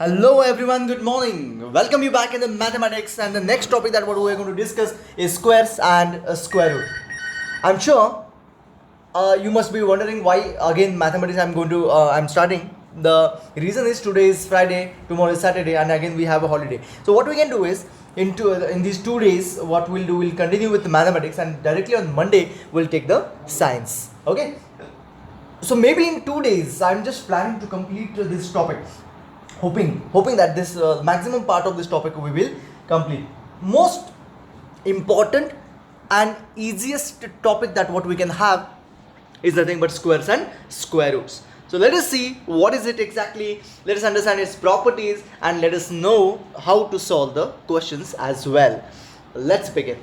Hello everyone, good morning. Welcome you back in the mathematics, and the next topic that what we are going to discuss is squares and a square root. I'm sure you must be wondering why again mathematics I'm starting. The reason is today is Friday, tomorrow is Saturday, and again we have a holiday. So what we can do is in these 2 days, what we'll do, we'll continue with the mathematics, and directly on Monday we'll take the science. Okay. So maybe in 2 days I'm just planning to complete this topic, hoping that this maximum part of this topic we will complete. Most important and easiest topic that what we can have is nothing but squares and square roots. So let us see what is it exactly, let us understand its properties, and let us know how to solve the questions as well. Let's begin.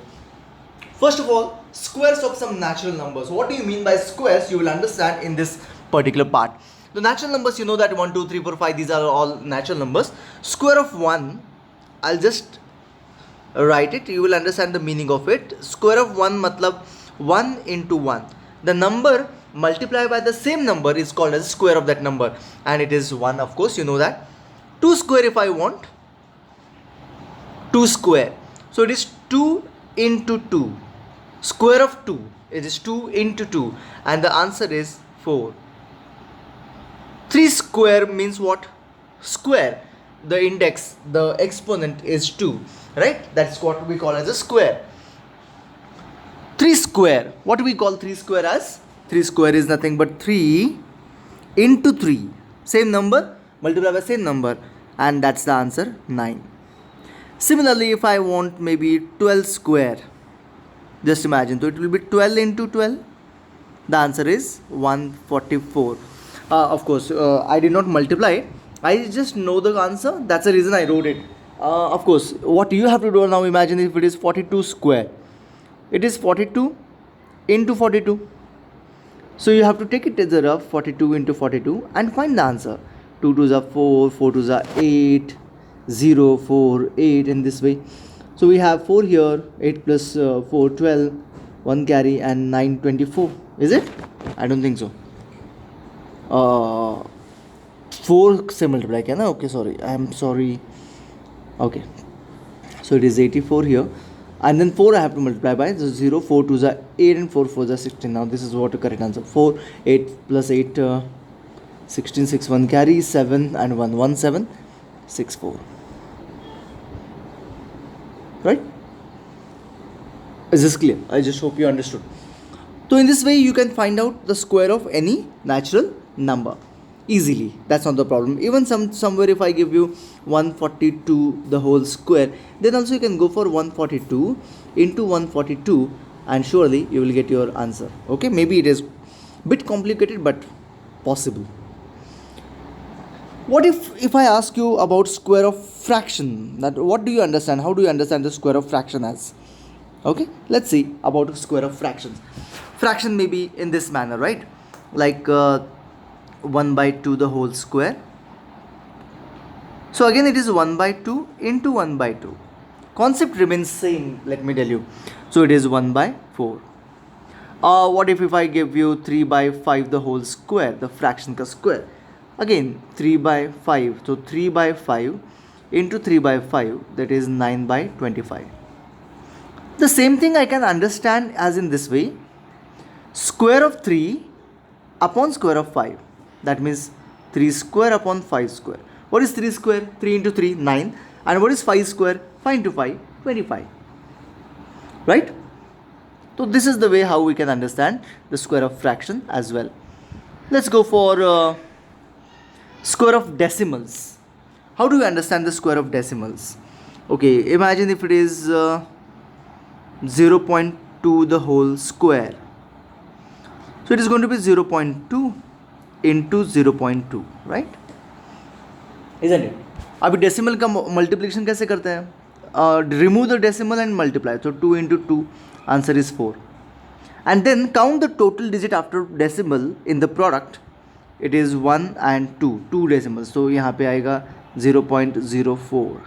First of all, squares of some natural numbers. What do you mean by squares? You will understand in this particular part. The natural numbers, you know that 1, 2, 3, 4, 5, these are all natural numbers. Square of 1, I'll just write it, you will understand the meaning of it. Square of 1 matlab 1 into 1. The number multiplied by the same number is called as square of that number, and it is 1, of course, you know that. 2 square, if I want 2 square, so it is 2 into 2. Square of 2, it is 2 into 2, and the answer is 4. 3 square means what? Square. The index, the exponent is 2, right? That's what we call as a square. 3 square, what do we call 3 square as? 3 square is nothing but 3 into 3. Same number, multiply by same number, and that's the answer, 9. Similarly, if I want maybe 12 square, just imagine, so it will be 12 into 12. The answer is 144. Of course, I did not multiply it. I just know the answer. That's the reason I wrote it. Of course, what you have to do now, imagine if it is 42 square. It is 42 into 42. So you have to take it as a rough 42 into 42 and find the answer. 2 2s are 4, 4 2s are 8, 0, 4, 8 in this way. So we have 4 here, 8 plus 4, 12, 1 carry, and 9, 24. Is it? I don't think so. 4 से multiply किया ना? Okay, sorry. I am sorry. Okay. So it is 84 here. And then 4 I have to multiply by 0, 4 2s are 8, and 4 4s are 16. Now this is what the correct answer. 4, 8 plus 8, 16, 6, 1 carry, 7 and 1, 1, 7, 6, 4. Right? Is this clear? I just hope you understood. So in this way you can find out the square of any natural number easily. That's not the problem. Even somewhere if I give you 142 the whole square, then also you can go for 142 into 142, and surely you will get your answer. Okay, maybe it is bit complicated but possible. What if I ask you about square of fraction? That what do you understand? How do you understand the square of fraction as? Okay, let's see about square of fractions. Fraction may be in this manner, right? Like 1 by 2 the whole square. So again it is 1 by 2 into 1 by 2. Concept remains same, let me tell you. So it is 1 by 4. What if I give you 3 by 5 the whole square, the fraction ka square? Again 3 by 5. So 3 by 5 into 3 by 5, that is 9 by 25. The same thing I can understand as in this way. Square of 3 upon square of 5. That means 3 square upon 5 square. What is 3 square? 3 into 3, 9. And what is 5 square? 5 into 5, 25. Right? So this is the way how we can understand the square of fraction as well. Let's go for square of decimals. How do we understand the square of decimals? Okay, imagine if it is 0.2 the whole square. So it is going to be 0.2 into 0.2, right? Isn't it? अभी decimal का multiplication कैसे करते हैं? Remove the decimal and multiply. So 2 into 2, answer is 4. And then count the total digit after decimal in the product. It is 1 and 2, 2 decimals. So यहाँ पे आएगा 0.04.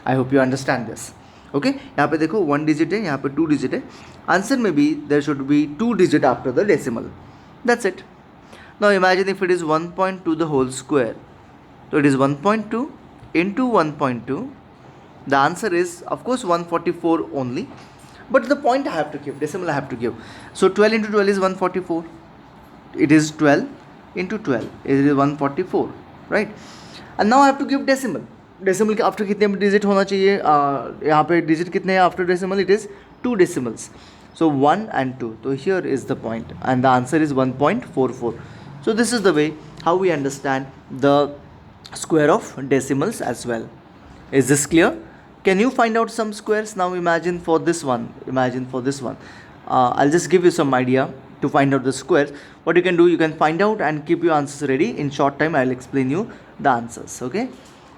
I hope you understand this. Okay, यहाँ पे देखो 1 digit है, यहाँ पे 2 digit है. Answer में भी there should be 2 digit after the decimal. That's it. Now imagine if it is 1.2 the whole square. So it is 1.2 into 1.2, the answer is of course 144 only, but the point I have to give, decimal I have to give. So 12 into 12 is 144, it is 12 into 12, it is 144, right? And now I have to give decimal. Decimal के after कितने digit होना चाहिए, यहाँ पे digit कितने हैं after decimal, it is 2 decimals, so 1 and 2. So here is the point and the answer is 1.44. So this is the way how we understand the square of decimals as well. Is this clear? Can you find out some squares? Now imagine for this one, I'll just give you some idea to find out the squares. What you can do, you can find out and keep your answers ready. In short time I'll explain you the answers. Okay,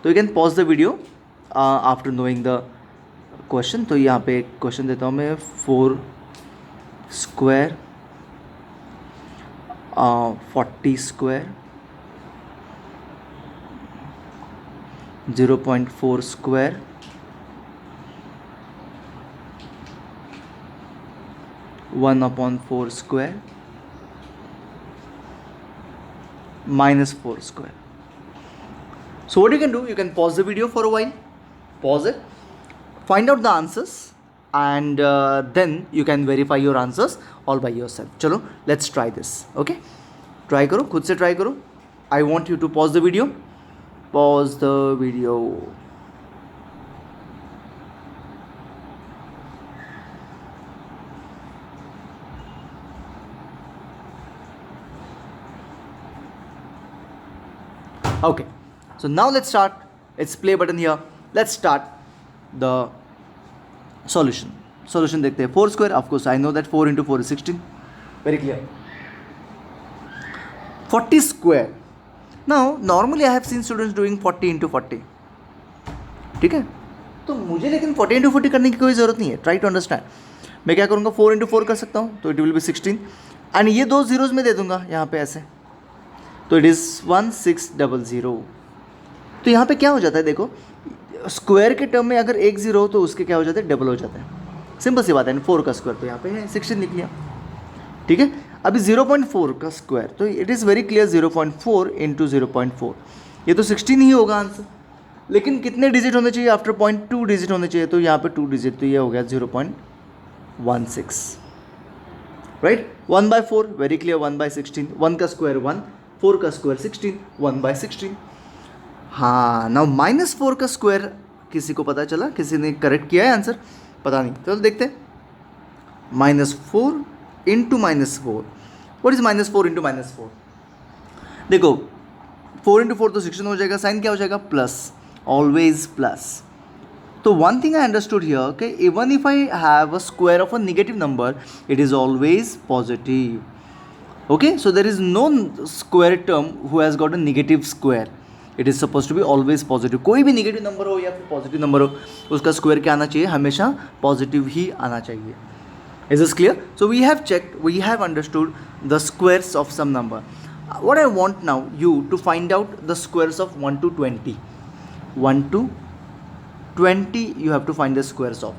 so you can pause the video after knowing the question. तो यहाँ पे एक question देता हूँ मैं, 4 square 40 square 0.4 square (1/4 square) (-4 square). So what you can do, you can pause the video for a while, pause it, find out the answers, and then you can verify your answers all by yourself. चलो, let's try this. Okay, try करो, खुद से try करो. I want you to pause the video. Pause the video. Okay, so now let's start. It's play button here. Let's start the solution. Solution देखते हैं. 4 square, of course I know that 4 into 4 is 16. Very clear. 40 square. Now normally I have seen students doing 40 into 40. ठीक है, तो मुझे लेकिन 40 into 40 करने की कोई ज़रूरत नहीं है. Try to understand. मैं क्या करूँगा, 4 into 4 कर सकता हूँ, तो it will be 16. एंड ये 2 zeros में दे दूँगा यहाँ पे ऐसे, तो इट इज़ 1600. तो यहाँ पे क्या हो जाता है, देखो स्क्वायर के टर्म में अगर एक जीरो हो तो उसके क्या हो जाते हैं, डबल हो जाता है. सिंपल सी बात है. 4 का स्क्वायर तो यहाँ पे है 16 लिख लिया. ठीक है, अभी 0.4 का स्क्वायर, तो it is very clear 0.4 into 0.4, ये तो 16 ही होगा आंसर. लेकिन कितने डिजिट होने चाहिए, आफ्टर 0.2 डिजिट होने चाहिए, तो यहाँ पे 2 डिजिट, तो ये हो गया 0.16. Right, 1/4 very clear, 1/16. 1 का स्क्वायर 1, 4 का स्क्वायर 16, 1/16. हाँ, नाउ -4 का स्क्वायर किसी को पता चला, किसी ने करेक्ट किया है आंसर, पता नहीं, चलो देखते हैं. -4 इंटू -4, व्हाट इज -4 इंटू -4? देखो 4 इंटू 4 तो 16 हो जाएगा, साइन क्या हो जाएगा, प्लस, ऑलवेज प्लस. तो one thing I understood here कि even if I have a square of a negative number, it is always positive. Okay, so there is no square term who has got a negative square. It is supposed to be always positive. कोई भी negative number हो या फिर positive number हो, उसका square क्या आना चाहिए, हमेशा पॉजिटिव ही आना चाहिए. Is this clear? So we have checked, we have understood the squares of some number. What I want now you to find out the squares of 1 to 20. 1 to 20 you have to find the squares of.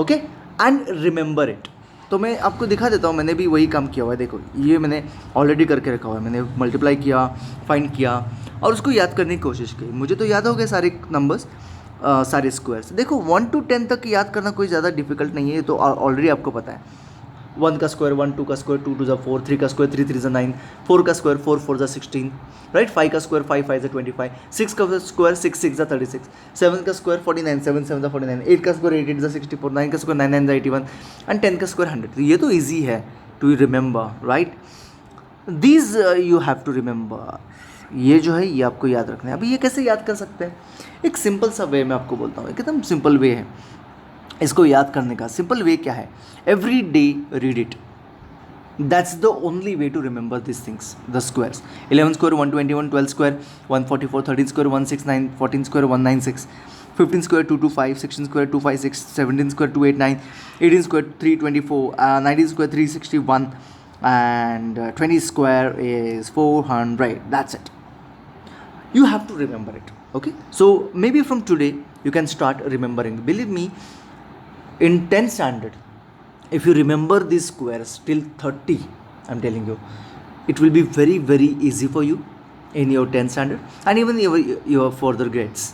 Okay, and remember it. तो मैं आपको दिखा देता हूँ, मैंने भी वही काम किया हुआ है. देखो ये मैंने ऑलरेडी करके रखा हुआ है, मैंने मल्टीप्लाई किया, फाइंड किया और उसको याद करने की कोशिश की. मुझे तो याद हो गए सारे नंबर्स, सारे स्क्वायर्स. देखो 1 to 10 तक याद करना कोई ज़्यादा डिफिकल्ट नहीं है, तो ऑलरेडी आपको पता है. 1 का स्क्वायर 1, 2 का स्क्वायर 2 2 4, 3 का स्क्वायर 3 3 9, 4 का स्क्वायर 4 4 16, राइट. 5 का स्क्वायर 5 5 25, 6 का स्क्वायर 6 6 36, 7 का स्क्वायर 49, 7 7 49, 8 का स्क्वायर 8 8 64, 9 का स्क्वायर 9 9 81, एंड 10 का स्क्वायर 100. तो ये तो ईजी है to remember, right. These you have to remember. ये जो है ये आपको याद रखना है. अभी ये कैसे याद कर सकते हैं, एक सिंपल सा वे मैं आपको बोलता हूँ, एकदम सिंपल वे है इसको याद करने का. सिंपल वे क्या है, every day read it. That's the only way to remember this things, the squares. 11 square 121, 12 square 144, 13 square 169, 14 square 196, 15 square 225, 16 square 256, 17 square 289, 18 square 324, 19 square 361, and 20 square is 400. That's it. You have to remember it. Okay, so maybe from today you can start remembering. Believe me, in 10th standard, if you remember these squares till 30, I'm telling you, it will be very very easy for you in your 10th standard and even your further grades.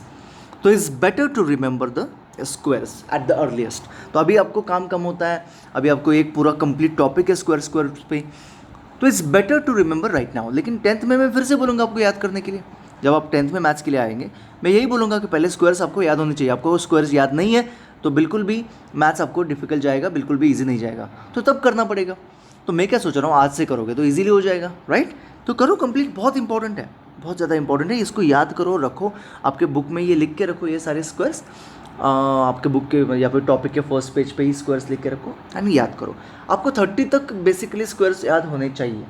तो is better to remember the squares at the earliest. तो अभी आपको काम कम होता है, अभी आपको एक पूरा कंप्लीट टॉपिक है स्क्वायर पे, तो it's better to remember right now. लेकिन 10th में मैं फिर से बोलूँगा आपको याद करने के लिए, जब आप 10th में मैथ्स के लिए आएंगे मैं यही बोलूँगा कि पहले स्क्वायर्स आपको याद होने चाहिए। आपको स्क्वायर्स याद नहीं है तो बिल्कुल भी मैथ्स आपको डिफिकल्ट जाएगा, बिल्कुल भी ईजी नहीं जाएगा, तो तब करना पड़ेगा। तो मैं क्या सोच रहा हूँ, आज से करोगे तो ईजिली हो जाएगा, राइट। तो करो कंप्लीट, बहुत इंपॉर्टेंट है, बहुत ज़्यादा इंपॉर्टेंट है। इसको याद करो, रखो आपके बुक में, ये लिख के रखो ये सारे स्क्वायर्स आपके बुक के या फिर टॉपिक के फर्स्ट पेज पे ही स्क्वायर्स लिख के रखो एंड याद करो। आपको 30 तक बेसिकली स्क्वायर्स याद होने चाहिए,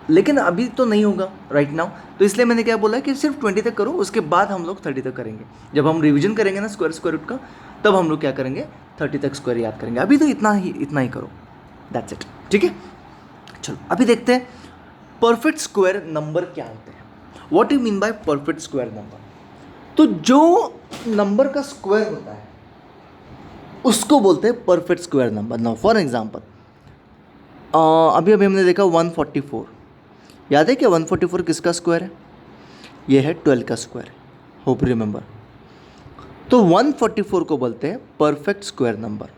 लेकिन अभी तो नहीं होगा राइट नाउ, तो इसलिए मैंने क्या बोला कि सिर्फ 20 तक करो, उसके बाद हम लोग 30 तक करेंगे। जब हम रिवीजन करेंगे ना स्क्वायर रूट का, तब हम लोग क्या करेंगे 30 तक स्क्वायर याद करेंगे। अभी तो इतना ही करो, दैट्स इट, ठीक है। चलो अभी देखते हैं परफेक्ट स्क्वायर नंबर क्या होते हैं, what you mean by perfect square number. तो जो नंबर का स्क्वायर होता है उसको बोलते हैं perfect square number. Now for example अभी हमने देखा 144, याद है क्या 144 किसका स्क्वायर है, ये है 12 का स्क्वायर, होप रिमेंबर। तो 144 को बोलते हैं परफेक्ट स्क्वायर नंबर,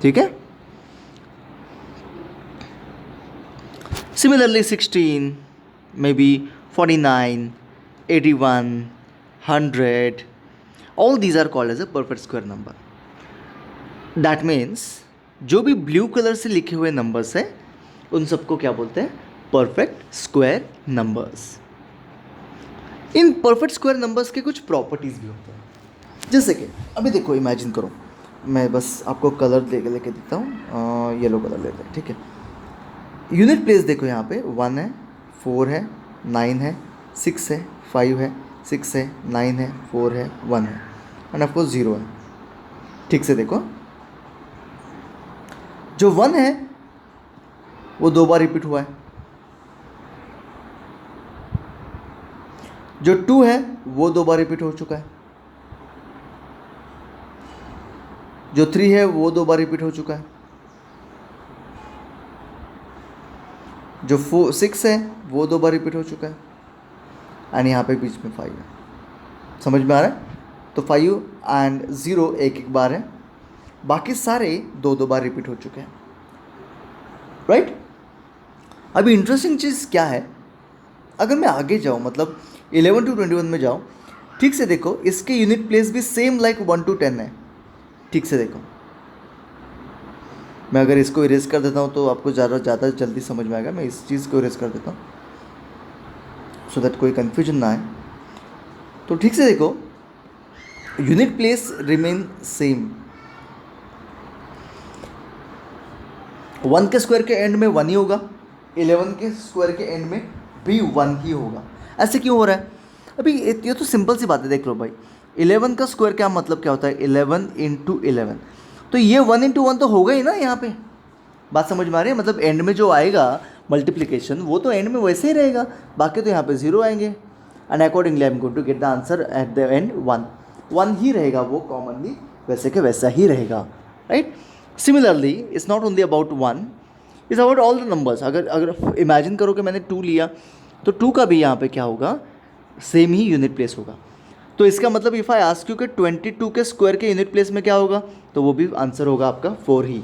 ठीक है। Similarly 16, may be 49, 81, 100, all these are called as a perfect square number. That means जो भी ब्लू कलर से लिखे हुए नंबर्स हैं उन सबको क्या बोलते हैं, perfect square numbers. In perfect square numbers के कुछ प्रॉपर्टीज़ भी होते हैं, जैसे कि अभी देखो, इमेजिन करो, मैं बस आपको कलर लेके देता हूँ, येलो कलर लेते हैं, ठीक है। यूनिट प्लेस देखो, यहाँ पे 1 है, 4 है, 9 है, 6 है, 5 है, 6 है, 9 है, 4 है, 1 है एंड ऑफ कोर्स 0 है। ठीक से देखो, जो 1 है वो 2 बार रिपीट हुआ है, जो 2 है वो 2 बार रिपीट हो चुका है, जो 3 है वो 2 बार रिपीट हो चुका है, जो 6 है वो 2 बार रिपीट हो चुका है एंड यहाँ पे बीच में 5 है। समझ में आ रहा है? तो 5 एंड 0 एक बार है, बाकी सारे 2 बार रिपीट हो चुके हैं, राइट। अभी इंटरेस्टिंग चीज़ क्या है, अगर मैं आगे जाऊँ, मतलब 11 to 21 में जाऊँ, ठीक से देखो, इसके यूनिट प्लेस भी सेम लाइक 1 to 10 है। ठीक से देखो, मैं अगर इसको इरेज कर देता हूँ तो आपको ज़्यादा जल्दी समझ में आएगा। मैं इस चीज़ को इरेज कर देता हूँ सो दैट कोई कन्फ्यूजन ना आए। तो ठीक से देखो, यूनिट प्लेस रिमेन सेम, 1 के स्क्वायर के एंड में 1 ही होगा, 11 के स्क्वायर के एंड में भी 1 ही होगा। ऐसे क्यों हो रहा है? अभी ये तो सिंपल सी बात है, देख लो भाई, 11 का स्क्वायर क्या मतलब क्या होता है, 11 × 11, तो ये 1 × 1 तो होगा ही ना। यहाँ पे बात समझ में आ रही है? मतलब एंड में जो आएगा मल्टीप्लिकेशन वो तो एंड में वैसे ही रहेगा, बाकी तो यहाँ पे 0 आएंगे and accordingly I am going to get the answer at the end 1 ही रहेगा, वो कॉमनली वैसे के वैसा ही रहेगा, right. Similarly it's not only about 1, it's about all the numbers. अगर इमेजिन करो कि मैंने 2 लिया, तो 2 का भी यहाँ पे क्या होगा, सेम ही यूनिट प्लेस होगा। तो इसका मतलब इफ़ आई आस्क यू कि 22 के स्क्वायर के यूनिट प्लेस में क्या होगा, तो वो भी आंसर होगा आपका 4 ही,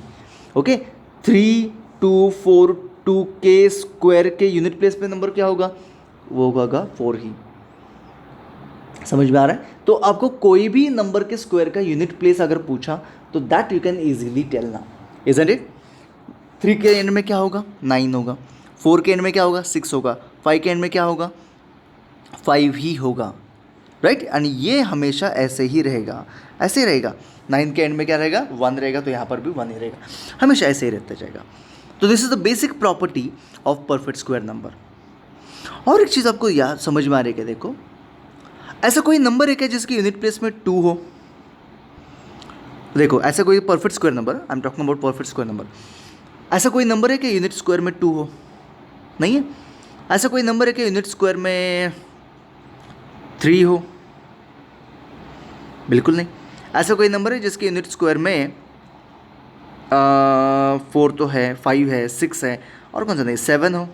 ओके। 3, 2, 4, 2 के स्क्वायर के यूनिट प्लेस पे नंबर क्या होगा, वो होगा 4 ही। समझ में आ रहा है? तो आपको कोई भी नंबर के स्क्वायर का यूनिट प्लेस अगर पूछा तो that you can easily tell now, isn't it. 3 के एंड में क्या होगा, 9 होगा, 4 के एंड में क्या होगा, 6 होगा, 5 के एंड में क्या होगा, 5 ही होगा, राइट। एंड ये हमेशा ऐसे ही रहेगा, ऐसे ही रहेगा। 9 के एंड में क्या रहेगा, 1 रहेगा, तो यहाँ पर भी 1 ही रहेगा, हमेशा ऐसे ही रहता जाएगा। तो this is the basic property of perfect square number. और एक चीज़ आपको याद समझ में आ रही है, देखो, ऐसा कोई नंबर है क्या जिसकी यूनिट प्लेस में 2 हो? देखो, ऐसा कोई perfect square number, I am talking about perfect square number, ऐसा कोई नंबर है कि यूनिट स्क्वायर में 2 हो? नहीं है। ऐसा कोई नंबर है कि यूनिट स्क्वायर में 3 हो? बिल्कुल नहीं। ऐसा कोई नंबर है जिसके यूनिट स्क्वायर में 4 तो है, 5 है, 6 है, और कौन सा नहीं, 7 हो?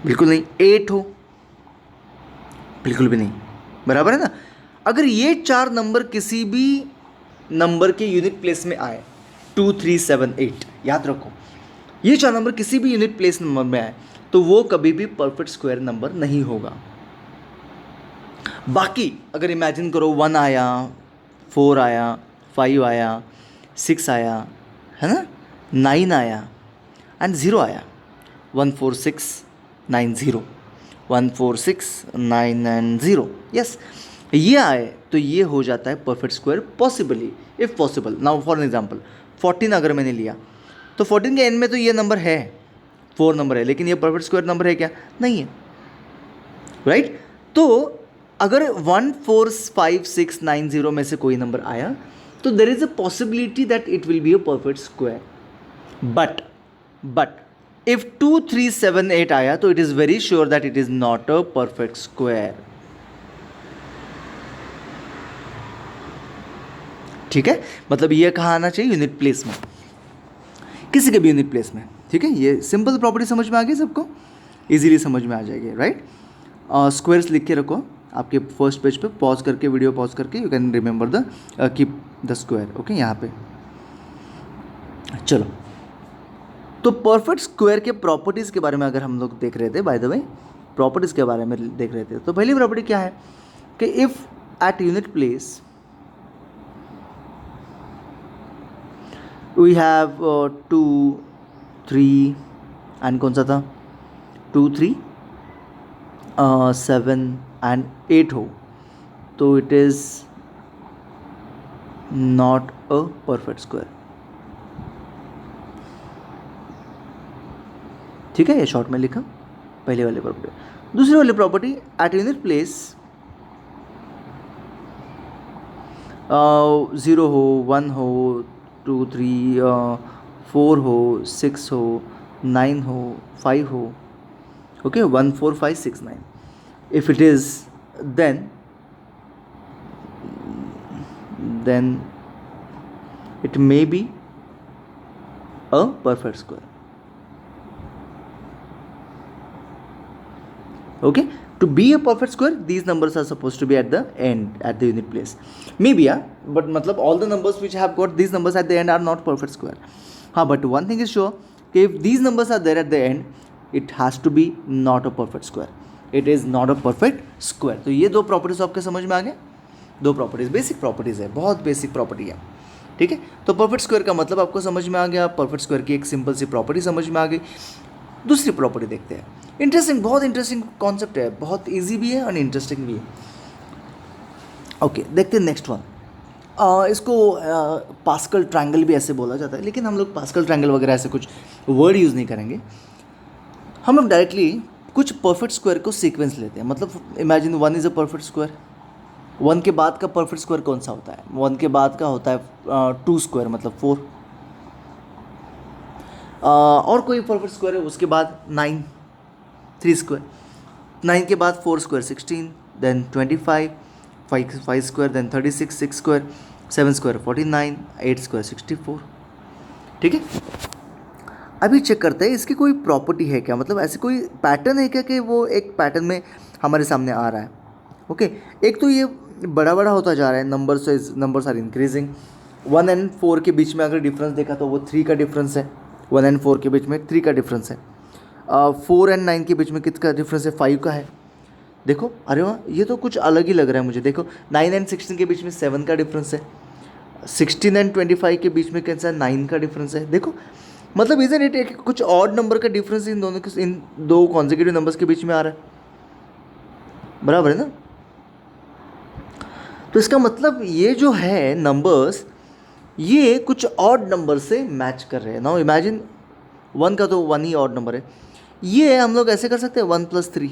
बिल्कुल नहीं। 8 हो, बिल्कुल भी नहीं, बराबर है ना। अगर ये 4 नंबर किसी भी नंबर के यूनिट प्लेस में आए, 2 3 7 8, याद रखो, ये 4 नंबर किसी भी यूनिट प्लेस नंबर में आए तो वो कभी भी परफेक्ट स्क्वायर नंबर नहीं होगा। बाकी अगर इमेजिन करो 1 आया, 4 आया, 5 आया, 6 आया, है ना, 9 आया एंड 0 आया, 1 4 6 9 0, 1 4 6 9 एंड 0, यस, ये आए तो ये हो जाता है perfect square possibly, if possible. Now for example 14 अगर मैंने लिया तो 14 के एंड में तो ये नंबर है, 4 नंबर है, लेकिन ये परफेक्ट स्क्वायर नंबर है क्या? नहीं है, राइट। तो अगर 1 4 5 6 9 0 में से कोई नंबर आया तो there is a possibility that it will B a perfect square. But if 2 3 7 8 आया तो it is very sure that it is not a perfect square. ठीक है, मतलब ये कहाँ आना चाहिए? यूनिट प्लेस में, किसी के भी यूनिट प्लेस में। ठीक है, ये सिंपल प्रॉपर्टी समझ में आ गई सबको, इजीली समझ में आ जाएगी, राइट। स्क्वायर्स लिख के रखो आपके फर्स्ट पेज पे, पॉज करके, वीडियो पॉज करके, you can remember the keep the square, okay, यहाँ पे। चलो, तो परफेक्ट स्क्वायर के प्रॉपर्टीज़ के बारे में अगर हम लोग देख रहे थे, बाय द वे प्रॉपर्टीज़ के बारे में देख रहे थे, तो पहली प्रॉपर्टी क्या है कि if at unit place we have 2 3 and कौन सा था, 2 3 7 एंड 8 हो तो it is not a perfect square. ठीक है, ये शॉर्ट में लिखा पहले वाली प्रॉपर्टी। दूसरी वाली प्रॉपर्टी, एट यूनिट प्लेस 0 हो, 1 हो, 2 3 4 हो, 6 हो, 9 हो, 5 हो, okay, 1 4 5 6 9, if it is then it may be a perfect square. Okay, to be a perfect square these numbers are supposed to be at the end, at the unit place. Maybe, yeah, but matlab all the numbers which have got these numbers at the end are not perfect square. But one thing is sure, if these numbers are there at the end, it has to be not a perfect square. It is not a perfect square. तो ये दो properties आपके समझ में आ गए, दो properties, basic properties है, बहुत बेसिक प्रॉपर्टी है। ठीक है, तो परफेक्ट स्क्वायर का मतलब आपको समझ में आ गया, परफेक्ट स्क्वायर की एक सिंपल सी प्रॉपर्टी समझ में आ गई। दूसरी प्रॉपर्टी देखते हैं, इंटरेस्टिंग, बहुत इंटरेस्टिंग कॉन्सेप्ट है, बहुत इजी भी है और इंटरेस्टिंग भी है। ओके, देखते हैं नेक्स्ट वन। इसको पास्कल ट्रायंगल भी ऐसे बोला जाता है, लेकिन हम लोग पास्कल ट्रायंगल वगैरह ऐसे कुछ वर्ड यूज़ नहीं करेंगे। हम लोग डायरेक्टली कुछ परफेक्ट स्क्वायर को सीक्वेंस लेते हैं। मतलब imagine 1 is a perfect square, 1 के बाद का परफेक्ट स्क्वायर कौन सा होता है? 1 के बाद का होता है 2 स्क्वायर, मतलब 4। और कोई परफेक्ट स्क्वायर है, उसके बाद 9, 3 स्क्वायर, 9 के बाद 4 square 16, then 25, 5 square, then 36, 6 square, 7 square 49, 8 square 64। ठीक है, अभी चेक करते हैं इसकी कोई प्रॉपर्टी है क्या, मतलब ऐसे कोई पैटर्न है क्या कि वो एक पैटर्न में हमारे सामने आ रहा है। ओके, एक तो ये बड़ा बड़ा होता जा रहा है, नंबर्स आर इंक्रीजिंग। 1 एंड 4 के बीच में अगर डिफरेंस देखा तो वो 3 का डिफरेंस है, 1 एंड 4 के बीच में 3 का डिफरेंस है। 4 एंड 9 के बीच में कितना डिफरेंस है? 5 का है। देखो, अरे वाह, ये तो कुछ अलग ही लग रहा है मुझे। देखो, 9 एंड 16 के बीच में 7 का डिफरेंस है, 16 एंड 25 के बीच में कैसा है? 9 का डिफरेंस है। देखो, मतलब इज़न इट एक कुछ ऑड नंबर का डिफरेंस इन दोनों के, इन दो कॉन्जिक्यूटिव नंबर्स के बीच में आ रहा है, बराबर है ना। तो इसका मतलब ये जो है नंबर्स, ये कुछ ऑड नंबर से मैच कर रहे हैं। नाउ इमेजिन 1 का तो 1 ही ऑड नंबर है, ये हम लोग ऐसे कर सकते हैं 1 + 3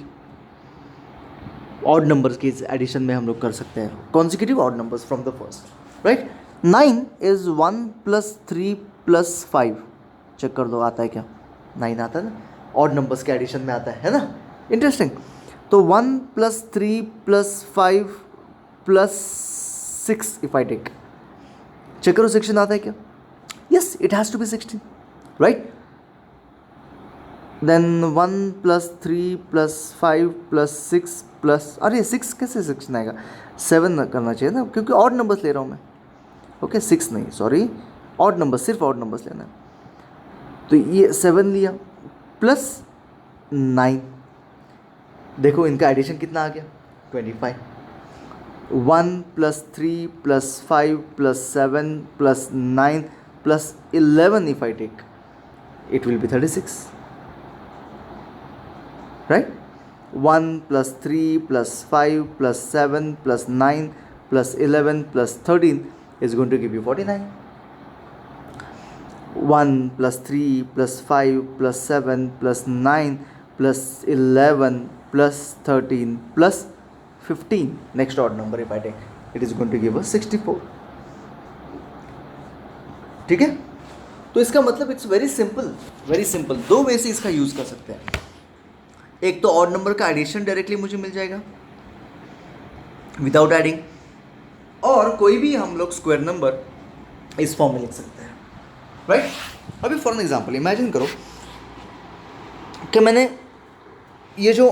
ऑड नंबर्स के एडिशन में हम लोग कर सकते हैं, consecutive odd numbers from the first, right. 9 is 1 + 3 + 5, check कर दो आता है क्या? 9 आता है ना, ऑड नंबर्स के एडिशन में आता है ना। इंटरेस्टिंग। तो 1 + 3 + 5 + 6 इफ आई टेक, चेक करो 16 आता है क्या? Yes, it has to be 16, right. Then 1+3+5+6 plus, अरे 6 कैसे 6 आएगा, 7 करना चाहिए ना, क्योंकि ऑड नंबर्स ले रहा हूँ मैं। ओके 6 नहीं, सॉरी, ऑड नंबर्स, सिर्फ ऑड नंबर्स लेना है। तो ये 7 लिया प्लस 9, देखो इनका एडिशन कितना आ गया 25। 1+3+5+7+9+11, if I take, it will be 36, right? 1+3+5+7+9+11+13 is going to give you 49. 1+3+5+7+9+11+13+15, next odd number if I take, it is going to give us 64. ठीक है, तो इसका मतलब it's very simple, very simple. दो वे से इसका यूज कर सकते हैं। एक तो ऑड नंबर का एडिशन डायरेक्टली मुझे मिल जाएगा विदाउट एडिंग, और कोई भी हम लोग स्क्वायर नंबर इस फॉर्म में लिख सकते हैं, राइट? अभी फॉर एन एग्जांपल इमेजिन करो कि मैंने ये जो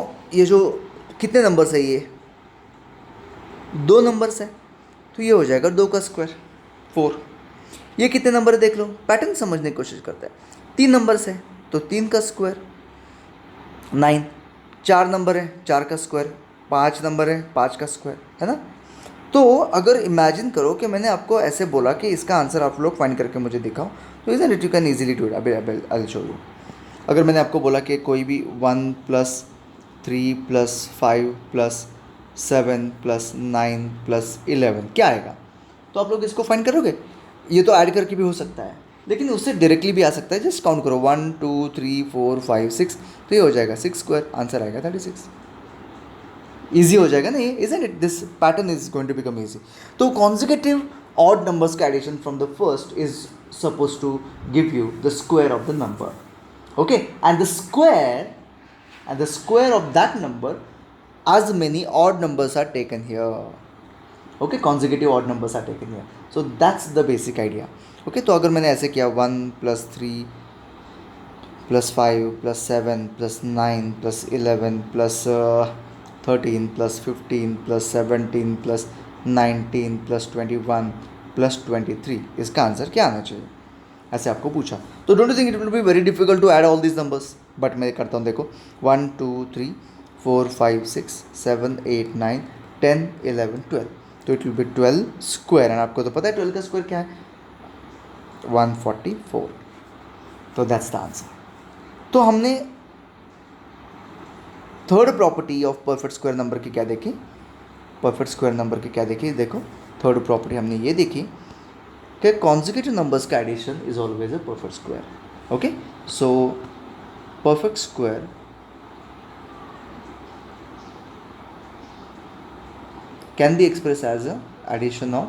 कितने नंबर्स है, ये 2 नंबर्स है, तो ये हो जाएगा 2 का स्क्वायर 4। ये कितने नंबर है देख लो, पैटर्न समझने की कोशिश करते हैं। 3 नंबर्स है तो 3 का स्क्वायर 9, 4 नंबर है 4 का स्क्वायर, 5 नंबर है 5 का स्क्वायर, है ना? तो अगर इमेजिन करो कि मैंने आपको ऐसे बोला कि इसका आंसर आप लोग फाइंड करके मुझे दिखाओ, तो is it you can easily do it. अभी आई शो यू। अगर मैंने आपको बोला कि कोई भी 1+3+5+7+9+11 क्या आएगा, तो आप लोग इसको फाइंड करोगे। ये तो ऐड करके भी हो सकता है, लेकिन उससे डायरेक्टली भी आ सकता है। जस्ट काउंट करो 1 2 3 4 5 6, तो ये हो जाएगा 6 स्क्वायर, आंसर आएगा 36। ईजी हो जाएगा ना ये, isn't it? This pattern is going to become easy. तो कॉन्जिक्यूटिव ऑड नंबर्स का addition from the first is suppose to give you the square of the number, okay, and the square of that number as many odd numbers are taken here, okay, consecutive odd numbers are taken here. So that's the basic idea, okay. तो अगर मैंने ऐसे किया 1+3+5+7+9+11+13+17+19+21+23, इसका answer क्या आना चाहिए, ऐसे आपको पूछा। तो don't you think it will be very difficult to add all these numbers? But मैं करता हूँ, देखो 1 2 3 4 5 6 7 8 9 10 11 12, तो it will B 12 square, and आपको तो पता है 12 का स्क्वायर क्या है, 144। तो दैट्स द आंसर। तो हमने third property of perfect square number की क्या देखी, परफेक्ट स्क्वायर नंबर की क्या देखी, देखो थर्ड प्रॉपर्टी हमने ये देखी कि कॉन्जिक्यूटिव नंबर्स का addition is always a perfect square, okay. So perfect square can be expressed as a addition of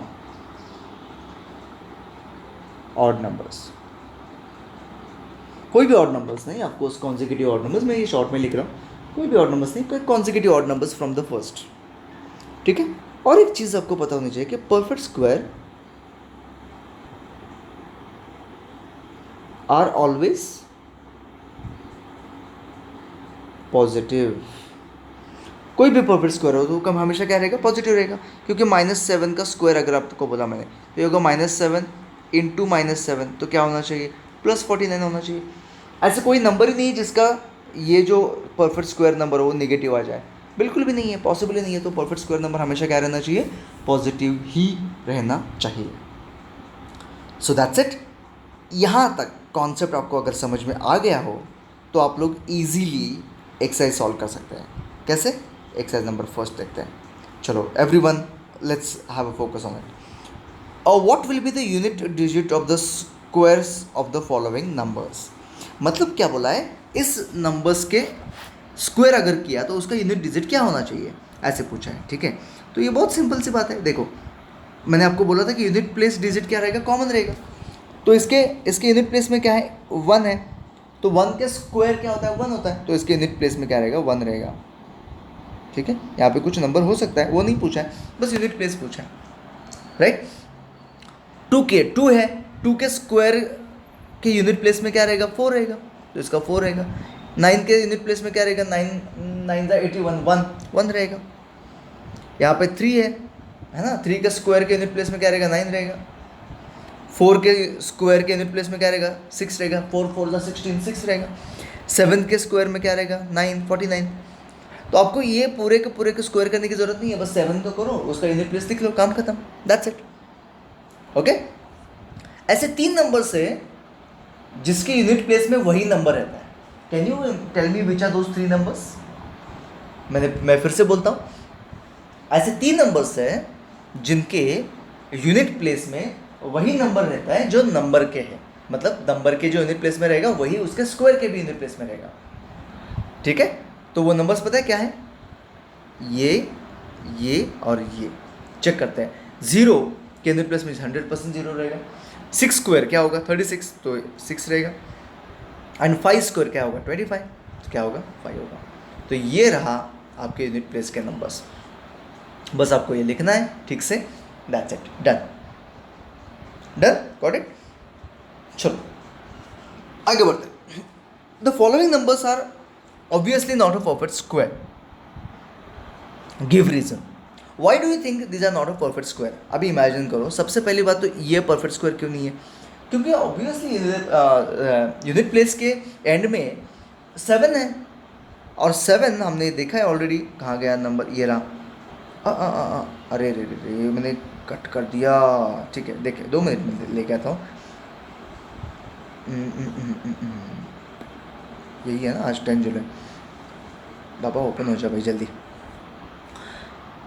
odd numbers, कोई भी ऑड नंबर्स नहीं, ऑफकोर्स कॉन्जिक्यूटिव ऑड नंबर्स, मैं ये शॉर्ट में लिख रहा हूँ, कोई भी ऑड नंबर्स नहीं, कोई consecutive odd numbers from the first, ठीक है। और एक चीज़ आपको पता होनी चाहिए कि perfect square are always positive. कोई भी परफेक्ट स्क्वायर हो तो कम हमेशा क्या रहेगा, पॉजिटिव रहेगा, क्योंकि -7 का स्क्वायर अगर आपको बोला मैंने, तो ये होगा -7 इंटू -7, तो क्या होना चाहिए, +49 होना चाहिए। ऐसे कोई नंबर ही नहीं जिसका ये जो परफेक्ट स्क्वायर नंबर हो वो नेगेटिव आ जाए, बिल्कुल भी नहीं है, पॉसिबल ही नहीं है। तो परफेक्ट स्क्वायर नंबर हमेशा क्या रहना चाहिए, पॉजिटिव ही रहना चाहिए। So that's it. यहाँ तक कॉन्सेप्ट आपको अगर समझ में आ गया हो तो आप लोग ईजीली एक्सरसाइज सॉल्व कर सकते हैं। कैसे? एक्सरसाइज नंबर फर्स्ट देखते हैं। चलो everyone, let's have a focus on it. What will be the unit digit of the squares of the following numbers. मतलब क्या बोला है, इस नंबर्स के स्क्वायर अगर किया तो उसका यूनिट डिजिट क्या होना चाहिए, ऐसे पूछा है, ठीक है। तो ये बहुत सिंपल सी बात है। देखो मैंने आपको बोला था कि यूनिट प्लेस डिजिट क्या रहेगा, कॉमन रहेगा। तो इसके यूनिट प्लेस में क्या है, 1 है, तो 1 के स्क्वायर क्या होता है, 1 होता है, तो इसके यूनिट प्लेस में क्या रहेगा, 1 रहेगा, ठीक है। यहाँ पे कुछ नंबर हो सकता है, वो नहीं पूछा है, बस यूनिट प्लेस पूछा है, राइट। 2 है, 2 के स्क्वायर के यूनिट प्लेस में क्या रहेगा, 4 रहेगा, तो इसका 4 रहेगा। 9 के यूनिट प्लेस में क्या रहेगा, 9 9 द 81, 1 रहेगा। यहाँ पे 3 है ना, 3 के स्क्वायर के यूनिट प्लेस में क्या रहेगा, 9 रहेगा। 4 के स्क्वायर के यूनिट प्लेस में क्या रहेगा, 6 रहेगा। 4 4 द 16, 6 रहेगा। 7 के स्क्वायर में क्या रहेगा, 9, 49। तो आपको ये पूरे के स्क्वायर करने की जरूरत नहीं है, बस 7 तो करो, उसका यूनिट प्लेस लिख लो, काम खत्म, दैट्स इट। ओके, ऐसे 3 नंबर से जिसके यूनिट प्लेस में वही नंबर रहता है। Can you tell me which are those 3 numbers? मैं फिर से बोलता हूँ, ऐसे 3 नंबर्स है जिनके यूनिट प्लेस में वही नंबर रहता है जो नंबर के है, मतलब नंबर के जो यूनिट प्लेस में रहेगा वही उसके स्क्वायर के भी यूनिट प्लेस में रहेगा। ठीक है, तो वो नंबर्स पता है क्या है, ये और ये। चेक करते हैं। 0 के यूनिट प्लेस में 100% 0 रहेगा। 6 स्क्वायर क्या होगा, 36, तो 6 रहेगा। एंड 5 स्क्वायर क्या होगा, 25, तो क्या होगा, 5 होगा। तो ये रहा आपके यूनिट प्लेस के नंबर्स। बस आपको ये लिखना है ठीक से, that's it, done done, got it. चलो आगे बढ़ते हैं। The following numbers are obviously not a perfect square, give reason. Why do you think this are not a perfect square? अभी इमेजिन करो, सबसे पहली बात तो ये परफेक्ट स्क्वायर क्यों नहीं है, क्योंकि ऑब्वियसली यूनिट प्लेस के एंड में 7 है, और 7 हमने देखा है ऑलरेडी। कहाँ गया नंबर, ये रहा। अरे रे रे रे, मैंने कट कर दिया। ठीक है, देखिए 2 मिनट में लेके आता हूँ। यही है ना, आज 10 जुलाई। बाबा ओपन हो जाए भाई जल्दी।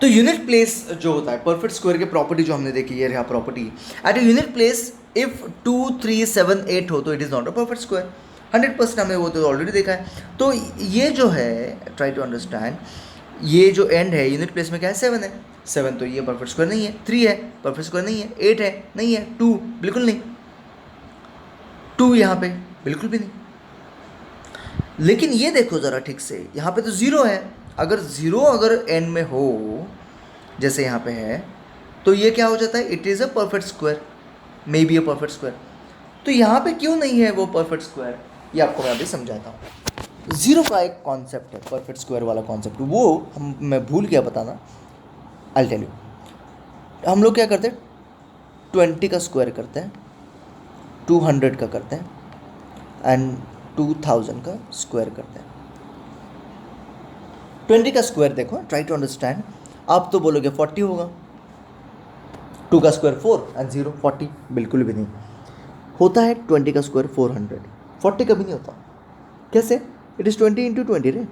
तो यूनिट प्लेस जो होता है, परफेक्ट स्क्वायर के प्रॉपर्टी जो हमने देखी, ये रहा property. At a unit place if 2 3 7 8 हो तो it is not a perfect square. 100% हमने वो तो ऑलरेडी देखा है। तो ये जो है, ट्राई टू अंडरस्टैंड, ये जो एंड है यूनिट प्लेस में क्या है, 7 है। 7 तो ये परफेक्ट स्क्वायर नहीं है। 3 है, परफेक्ट स्क्वायर नहीं है। 8 है, नहीं है। 2 बिल्कुल नहीं। 2 यहाँ पे बिल्कुल भी नहीं। लेकिन ये देखो ज़रा ठीक से, यहाँ पे तो 0 है। अगर 0 अगर एंड में हो, जैसे यहाँ पे है, तो ये क्या हो जाता है, it is a perfect square, may be a perfect square. तो यहाँ पे क्यों नहीं है वो परफेक्ट स्क्वायर, ये आपको मैं अभी समझाता हूँ। 0 का एक कॉन्सेप्ट है, परफेक्ट स्क्वायर वाला कॉन्सेप्ट, वो मैं भूल गया बताना। I tell you. हम लोग क्या करते हैं, 20 का स्क्वायर करते हैं, 200 का करते हैं, एंड 2000 का स्क्वायर करते हैं। 20 का स्क्वायर देखो, ट्राई टू अंडरस्टैंड। आप तो बोलोगे 40 होगा। 2 का स्क्वायर 4 एंड 0, 40 बिल्कुल भी नहीं होता है। 20 का स्क्वायर 400, 40 कभी नहीं होता। कैसे? इट इज़ 20 इंटू 20 रे।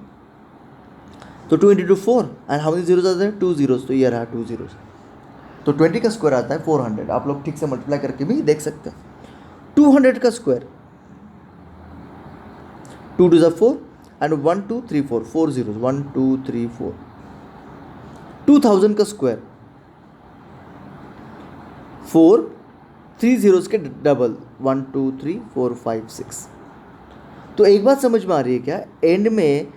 तो 2 into 4 and how many zeros आते हैं, 2 जीरोज। तो ये रहा 2 जीरोज। तो 20 का स्क्वायर आता है 400। आप लोग ठीक से मल्टीप्लाई करके भी देख सकते हैं। 200 का स्क्वायर 2 2 4 एंड 1 2 3 4, 4 जीरोज, 1 2 3 4। 2000 का स्क्वायर 4 3 जीरोज के डबल, 1 2 3 4 5 6। तो एक बात समझ में आ रही है क्या, एंड में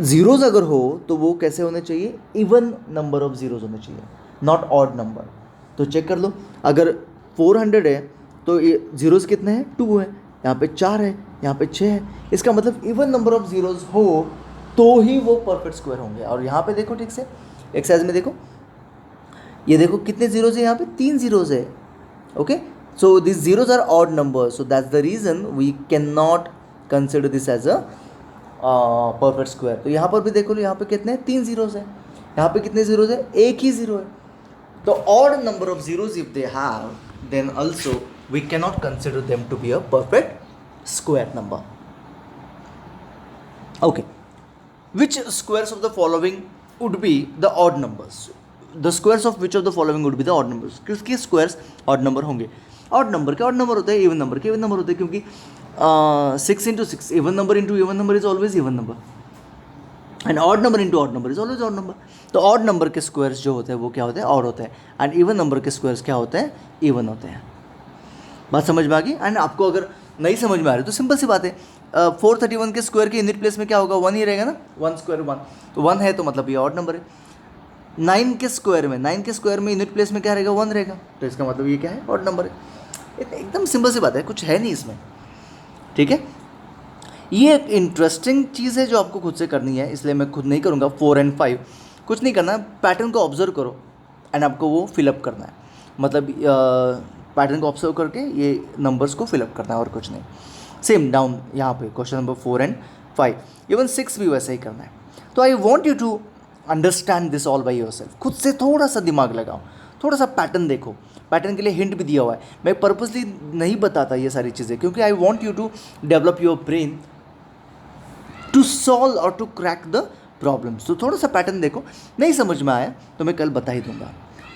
जीरोज अगर हो तो वो कैसे होने चाहिए, इवन नंबर ऑफ जीरोज होने चाहिए, नॉट ऑड नंबर। तो चेक कर लो, अगर 400 है तो ये जीरोज कितने हैं, 2 है। यहाँ पे 4 है, यहाँ पे 6 है। इसका मतलब इवन नंबर ऑफ जीरोज हो तो ही वो परफेक्ट स्क्वायर होंगे। और यहाँ पे देखो ठीक से, एक्सरसाइज में देखो, ये देखो कितने जीरोज है, यहाँ पे 3 जीरोज है। Okay, so this zeros are odd number, so that's the reason we can not consider this as a perfect square. तो यहाँ पर भी देखो, यहाँ पे कितने 3 जीरोज है, यहाँ पे कितने जीरोज है, एक ही जीरो है। तो odd number of zeros if they have, then also we cannot consider them to be a perfect square number. Okay, which squares of the following would be the odd numbers? The squares of which of the following would be the odd numbers? किसके squares odd number होंगे? odd number के odd number होते हैं, even number के even number होते हैं, क्योंकि 6 into 6, even number into even number is always even number, and odd number into odd number is always odd number. तो odd number के squares जो होते हैं वो क्या होते हैं, odd होते हैं, and even number के squares क्या होते हैं, even होते हैं। बात समझ में आ गई? एंड आपको अगर नहीं समझ में आ रही तो सिंपल सी बात है, 431 के स्क्वायर के यूनिट प्लेस में क्या होगा, 1 ही रहेगा ना। 1 स्क्वायर 1, तो 1 है तो मतलब ये ऑड नंबर है। 9 के स्क्वायर में यूनिट प्लेस में क्या रहेगा, 1 रहेगा, तो इसका मतलब ये क्या है, ऑड नंबर है। एकदम सिंपल सी बात है, कुछ है नहीं इसमें। ठीक है, ये एक इंटरेस्टिंग चीज़ है जो आपको खुद से करनी है, इसलिए मैं खुद नहीं करूँगा। 4 एंड 5 कुछ नहीं करना, पैटर्न को ऑब्जर्व करो एंड आपको वो फिलअप करना है। मतलब पैटर्न को ऑब्जर्व करके ये नंबर्स को फिलअप करना है और कुछ नहीं। सेम डाउन यहाँ पे क्वेश्चन नंबर 4 एंड 5, इवन 6 भी वैसा ही करना है। तो I want you to understand this all by yourself. खुद से थोड़ा सा दिमाग लगाओ, थोड़ा सा पैटर्न देखो। पैटर्न के लिए हिंट भी दिया हुआ है, मैं पर्पसली नहीं बताता ये सारी चीज़ें क्योंकि I want you to develop your brain to solve और टू क्रैक द प्रॉब्लम्स। तो थोड़ा सा पैटर्न देखो, नहीं समझ में आया तो मैं कल बता ही दूंगा।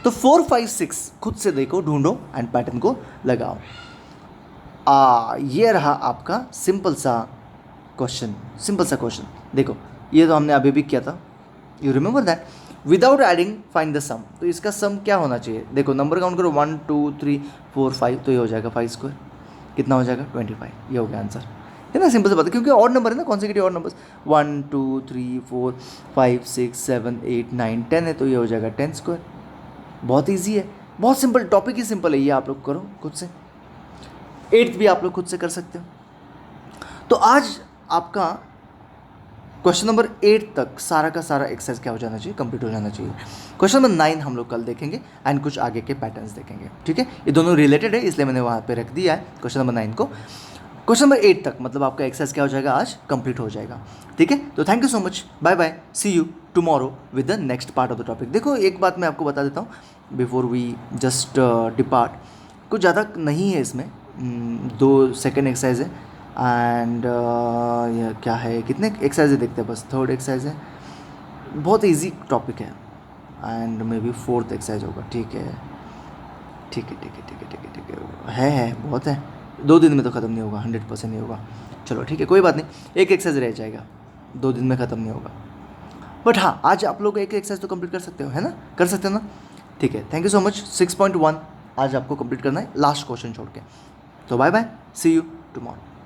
तो 4, 5, 6 खुद से देखो, ढूंढो एंड पैटर्न को लगाओ। ये रहा आपका सिंपल सा क्वेश्चन। देखो ये तो हमने अभी भी किया था, you remember that. Without adding find the sum. तो इसका सम क्या होना चाहिए? देखो नंबर काउंट करो, 1 2 3 4 5, तो ये हो जाएगा 5 स्क्वायर, कितना हो जाएगा 25। ये हो गया आंसर, है ना? सिंपल सी बात है, क्योंकि और नंबर है ना, कॉन्सेक्यूटिव और नंबर्स 1 2 3 4 5 6 7 8 9 10 है, तो ये हो जाएगा 10 स्क्वायर। बहुत ईजी है, बहुत सिंपल, टॉपिक ही सिंपल है। ये आप लोग करो खुद से। 8th भी आप लोग खुद से कर सकते हो। तो आज आपका क्वेश्चन नंबर 8 तक सारा का सारा एक्सरसाइज क्या हो जाना चाहिए, कंप्लीट हो जाना चाहिए। क्वेश्चन नंबर 9 हम लोग कल देखेंगे एंड कुछ आगे के पैटर्न्स देखेंगे, ठीक है? ये दोनों रिलेटेड है, इसलिए मैंने वहाँ पे रख दिया है क्वेश्चन नंबर 9 को। क्वेश्चन नंबर 8 तक मतलब आपका एक्सरसाइज क्या हो जाएगा, आज कंप्लीट हो जाएगा, ठीक है? तो thank you so much, bye bye, see you tomorrow with the next part of the topic. देखो एक बात मैं आपको बता देता हूँ बिफोर वी जस्ट डिपार्ट, कुछ ज़्यादा नहीं है इसमें, 2 सेकेंड एक्सरसाइज है एंड यह क्या है, कितने एक्सरसाइज देखते हैं, बस 3rd एक्सरसाइज है। बहुत इजी टॉपिक है and may be 4th exercise होगा, ठीक है? ठीक है, बहुत है। 2 दिन में तो ख़त्म नहीं होगा, 100% नहीं होगा। चलो ठीक है, कोई बात नहीं, एक एक्सरसाइज रह जाएगा, 2 दिन में ख़त्म नहीं होगा। बट हाँ, आज आप लोग एक एक्सरसाइज तो कंप्लीट कर सकते हो, है ना? कर सकते हो ना? ठीक है, थैंक यू सो मच। 6.1 आज आपको कंप्लीट करना है, लास्ट क्वेश्चन छोड़ के। तो bye bye, see you tomorrow.